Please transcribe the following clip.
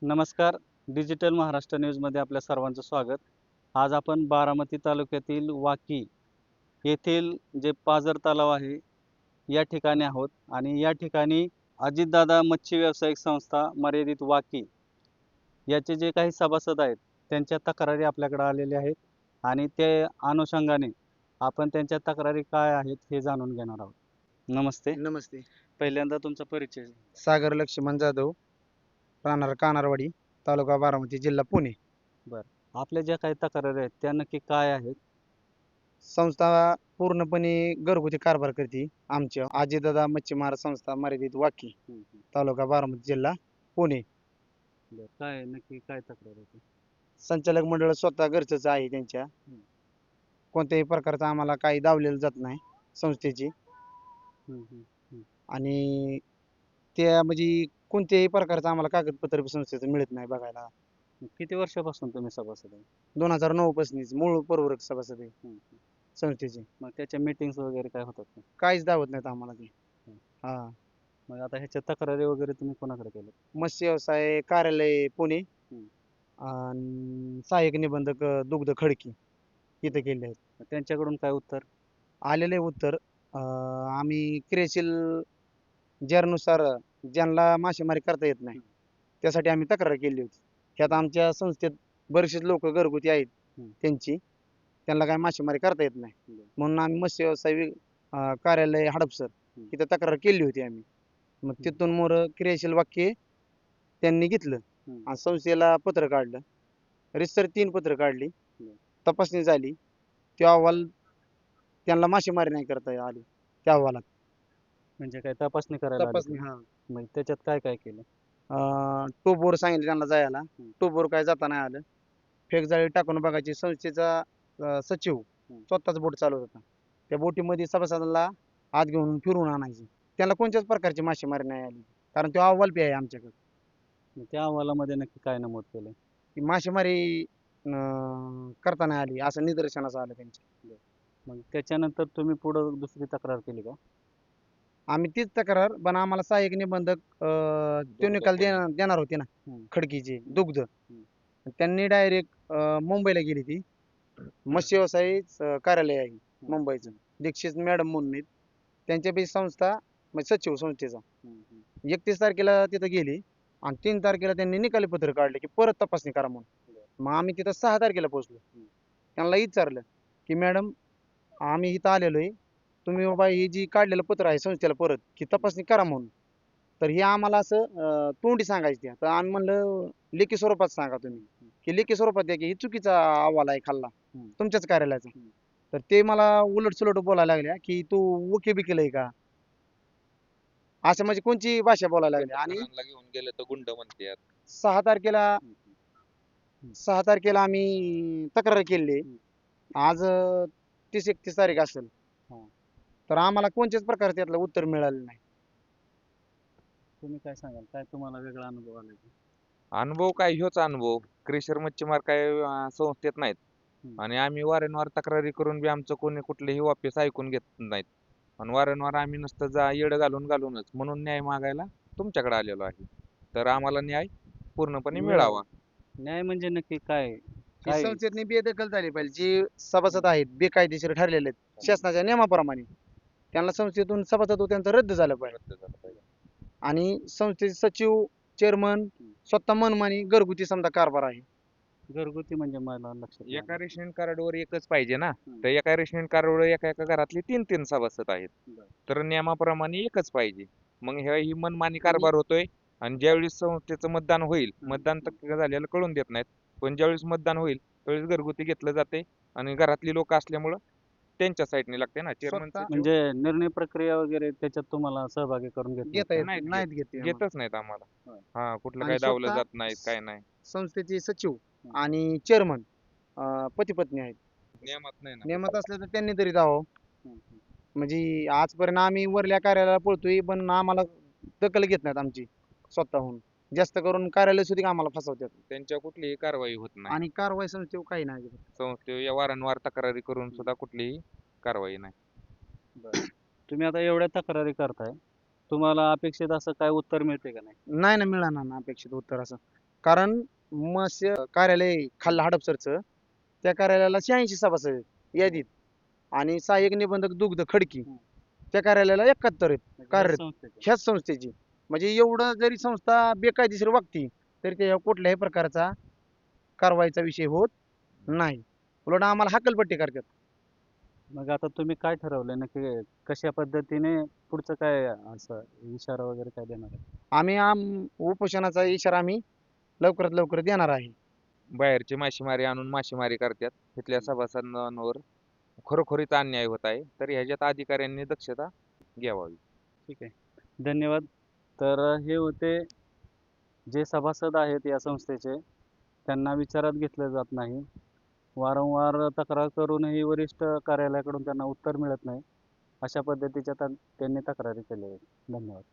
नमस्कार. डिजिटल महाराष्ट्र न्यूजमध्ये आपल्या सर्वांचं स्वागत. आज आपण बारामती तालुक्यातील वाकी येथील जे पाझर तलाव आहे या ठिकाणी आहोत आणि या ठिकाणी अजितदादा मच्छी व्यावसायिक संस्था मर्यादित वाकी याचे जे काही सभासद आहेत त्यांच्या तक्रारी आपल्याकडे आलेल्या आहेत आणि ते अनुषंगाने आपण त्यांच्या तक्रारी काय आहेत हे जाणून घेणार आहोत. नमस्ते. नमस्ते. पहिल्यांदा तुमचा परिचय. सागर लक्ष्मण जाधव, राहणार कानारवाडी, तालुका बारामती, जिल्हा पुणे. आपल्या ज्या काही तक्रारी आहेत त्या नक्की काय आहेत? संस्था पूर्णपणे घरगुती कारभार करते. आमच्या अजितदादा मच्छीमार संस्था मर्यादित वाकी, तालुका बारामती, जिल्हा पुणे. काय नक्की काय तक्रार होती? संचालक मंडळ स्वतः घरचंच आहे त्यांच्या. कोणत्याही प्रकारचं आम्हाला काही दावलेलं जात नाही संस्थेची. आणि त्या म्हणजे कोणत्याही प्रकारचं आम्हाला कागदपत्र संस्थेचं मिळत नाही बघायला. किती वर्षापासून तुम्ही सभासद आहे? 2009 पासूनच मूळ प्रवरक सभासद आहे संस्थेचे. मग त्याच्या मीटिंग्स वगैरे काय होतात का? काहीच दावत नाहीत आम्हाला ते. हा. मग आता ह्याच्या तक्रारी वगैरे तुम्ही कोणाकडे केल्या? मत्स्य व्यवसाय कार्यालय पुणे आणि सहाय्यक निबंधक दुग्ध खडकी इथं केले आहेत. मग त्यांच्याकडून काय उत्तर? आलेले उत्तर आम्ही क्रियाशील ज्यानुसार ज्यांना मासेमारी करता येत नाही त्यासाठी आम्ही तक्रार केली होती. त्यात आमच्या संस्थेत बरेचसे लोक घरगुती आहेत त्यांची, त्यांना काय मासेमारी करता येत नाही म्हणून आम्ही मत्स्य व्यवसाय कार्यालय हडपसर इथं तक्रार केली होती आम्ही. मग तिथून मोर क्रियाशील वाक्य त्यांनी घेतलं आणि संस्थेला पत्र काढलं. रितसर 3 पत्र काढली, तपासणी झाली. तो अहवाल त्यांना मासेमारी नाही करता आली त्या अहवालात. म्हणजे काय तपासणी करायला आले तपासणी का? हा मग त्याच्यात काय काय केलं? टोपवर सांगितलं त्यांना जायला. टोपवर काय जाता नाही आलं. फेकजाळी टाकून बघायची. संस्थेचा सचिव स्वतःच बोट चालवत होता. त्या बोटीमध्ये सभासदांना आत घेऊन फिरवून आणायची. त्याला कोणत्याच प्रकारची मासेमारी नाही आली, कारण तो अहवाल बी आहे आमच्याकडे. मग त्या अहवालामध्ये नक्की काय नमूद केलं? की मासेमारी करता नाही आली असं निदर्शनास आलं त्यांच्या. मग त्याच्यानंतर तुम्ही पुढं दुसरी तक्रार केली का? आम्ही तीच तक्रार, पण आम्हाला सहाय्यक निबंधक तो निकाल देणार होते ना खडकीचे दुग्ध. त्यांनी डायरेक्ट मुंबईला गेली ती. मत्स्य व्यवसाय कार्यालय आहे मुंबईचं, दीक्षित मॅडम म्हणून आहेत. त्यांच्या बी संस्था म्हणजे सचिव संस्थेचा 31 तारखेला तिथं गेली आणि 3 तारखेला त्यांनी निकाली पत्र काढले की परत तपासणी करा म्हणून. मग आम्ही तिथं 6 तारखेला पोहोचलो. त्यांना विचारलं की मॅडम आम्ही इथं आलेलो आहे, तुम्ही बाबा ही जी काढलेलं पत्र आहे संस्थेला परत की तपासणी करा म्हणून. तर हे आम्हाला असं तोंडी सांगायचे. तर आम्ही म्हणलं लेखी स्वरूपात सांगा तुम्ही, की लेखी स्वरूपात द्या की ही चुकीचा अहवाल आहे खाल्ला तुमच्याच कार्यालयाचा. तर ते मला उलट सुलट बोलायला लागल्या की तू ओके बी केलंय का, असं म्हणजे कोणची भाषा बोलायला लागली. आणि घेऊन गेले तर गुंड म्हणतात. 6 तारखेला 6 तारखेला आम्ही तक्रार केली. आज 30-31 तारीख असेल. तर आम्हाला कोणत्याच प्रकारचं त्यातलं उत्तर मिळालं नाही. तुम्ही काय सांगाल? काय तुम्हाला वेगळा अनुभव आला का? अनुभव काय ह्योच अनुभव. क्रेशर मच्छीमार काय संस्थेत नाहीत आणि आम्ही वारंवार तक्रारी करून बी आमचं कोणी कुठलेही वापस ऐकून घेत नाहीत. आणि वारंवार आम्ही नुसतं येड घालूनच म्हणून न्याय मागायला तुमच्याकडे आलेलो आहे. तर आम्हाला न्याय पूर्णपणे मिळावा. न्याय म्हणजे नक्की काय? की संस्थेने बेदखल झाली पाहिजे. जे सभासद आहेत बेकायदेशीर ठरलेले आहेत शासनाच्या नियमाप्रमाणे, त्यांना संस्थेतून सभासद त्यांचं रद्द झालं पाहिजे. आणि संस्थेचे सचिव चेअरमन स्वतः मनमानी घरगुती समजा कारभार आहे. घरगुती म्हणजे मला लक्षात नाही एका आलं. रेशनिंग कार्डवर एकच पाहिजे ना, तर एका रेशनिंग कार्डवर एका एका घरातले 3-3 सभासद आहेत. तर नियमाप्रमाणे एकच पाहिजे. मग ही मनमानी कारभार होतोय. आणि ज्यावेळेस संस्थेचं मतदान होईल, मतदान तर झालेलं कळून देत नाहीत, पण ज्यावेळेस मतदान होईल त्यावेळेस घरगुती घेतलं जाते आणि घरातली लोक असल्यामुळं त्यांच्या साईडने लागते ना चेअरमन. म्हणजे निर्णय प्रक्रिया वगैरे त्याच्यात तुम्हाला सहभागी करून घेता घेत येत नाहीत घेते आम्हाला. घेतच नाहीत आम्हाला. हा, कुठलं आणि काय दावलं स्वतः जात नाही, काय नाही. संस्थेचे सचिव आणि चेअरमन पती पत्नी आहेत. नियमात नाही ना. नियमात असलं तर त्यांनी तरी जावं. म्हणजे आजपर्यंत आम्ही वरल्या कार्यालयाला पळतोय पण आम्हाला दखल घेत नाहीत आमची स्वतःहून. जास्त करून कार्यालय सुद्धा आम्हाला फसवतात त्यांच्या कुठलीही कारवाई होत नाही. आणि कारवाई संस्थेवर काही नाही. संस्थेवर वारंवार तक्रारी करून सुद्धा कुठलीही कारवाई नाही. तुम्ही आता एवढ्या तक्रारी करताय, तुम्हाला अपेक्षित असं काय उत्तर मिळते का नाही? नाही ना, मिळणार ना अपेक्षित उत्तर असं. कारण मत्स्य कार्यालय खाल्लं हडपसरचं, त्या कार्यालयाला 86 सभासद आहेत यादीत, आणि सहाय्यक निबंधक दुग्ध खडकी त्या कार्यालयाला 71 आहेत कार्यरत संस्थेचे. ह्याच संस्थेची. म्हणजे एवढं जरी संस्था बेकायदेशीर वागती तरी त्या कुठल्याही प्रकारचा कारवाईचा विषय होत नाही. उलट आम्हाला हकलपट्टी करतात. मग आता तुम्ही काय ठरवलंय नक्की, कशा पद्धतीने पुढचं काय असं इशारा वगैरे काय देणार आहे? आम्ही उपोषणाचा इशारा आम्ही लवकरात लवकर देणार आहे. बाहेरची मासेमारी आणून मासेमारी करतात तिथल्या सभासदांवर खरोखरीच अन्याय होत आहे, तर ह्याच्यात अधिकाऱ्यांनी दक्षता घ्यावी. ठीक आहे, धन्यवाद. तर हे होते जे सभासद आहेत या संस्थेचे, त्यांना विचारात घेतलं जात नाही. वारंवार तक्रार करूनही वरिष्ठ कार्यालयाकडून त्यांना उत्तर मिळत नाही. अशा पद्धतीच्या त्यांनी तक्रारी केल्या आहेत. धन्यवाद.